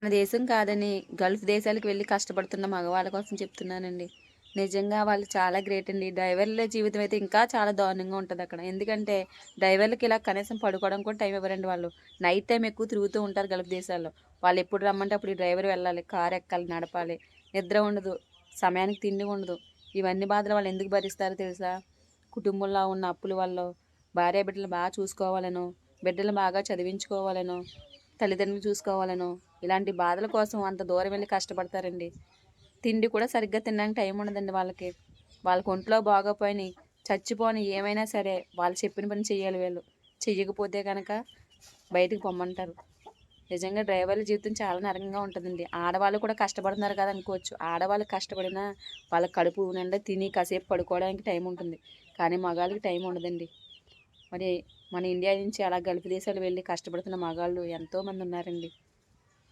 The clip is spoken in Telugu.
మన దేశం కాదని గల్ఫ్ దేశాలకు వెళ్ళి కష్టపడుతున్న మగవాళ్ళ కోసం చెప్తున్నానండి. నిజంగా వాళ్ళు చాలా గ్రేట్ అండి. డ్రైవర్ల జీవితం అయితే ఇంకా చాలా దారుణంగా ఉంటది అక్కడ. ఎందుకంటే డ్రైవర్లకి ఇలా కనీసం పడుకోవడానికి కూడా టైం ఇవ్వరండి వాళ్ళు. నైట్ టైం ఎక్కువ తిరుగుతూ ఉంటారు గల్ఫ్ దేశాల్లో. వాళ్ళు ఎప్పుడు రమ్మంటే అప్పుడు ఈ డ్రైవర్ వెళ్ళాలి. కారు ఎక్కాలి, నడపాలి. నిద్ర ఉండదు. సమయానికి తిండి ఉండదు. ఇవన్నీ బాధలు వాళ్ళు ఎందుకు భరిస్తారో తెలుసా? కుటుంబంలో ఉన్న అప్పుల వల్లో, భార్యాబిడ్డలను బాగా చూసుకోవాలనో, బిడ్డలను బాగా చదివించుకోవాలనో, తల్లిదండ్రులు చూసుకోవాలనో, ఇలాంటి బాధల కోసం అంత దూరం వెళ్ళి కష్టపడతారండి. తిండి కూడా సరిగ్గా తినడానికి టైం ఉండదండి వాళ్ళకి. వాళ్ళకి ఒంట్లో బాగోపోయినాయి, చచ్చిపోని ఏమైనా సరే వాళ్ళు చెప్పిన పని చెయ్యాలి వీళ్ళు. చెయ్యకపోతే కనుక బయటికి పొమ్మంటారు. నిజంగా డ్రైవర్ల జీవితం చాలా నరకంగా ఉంటుందండి. ఆడవాళ్ళు కూడా కష్టపడుతున్నారు కదా అనుకోవచ్చు. ఆడవాళ్ళు కష్టపడినా వాళ్ళ కడుపు నిండా తిని కాసేపు పడుకోవడానికి టైం ఉంటుంది. కానీ మగాళ్ళకి టైం ఉండదండి. మరి మన ఇండియా నుంచి అలా గల్ఫ్ దేశాలు వెళ్ళి కష్టపడుతున్న మగాళ్ళు ఎంతోమంది ఉన్నారండి.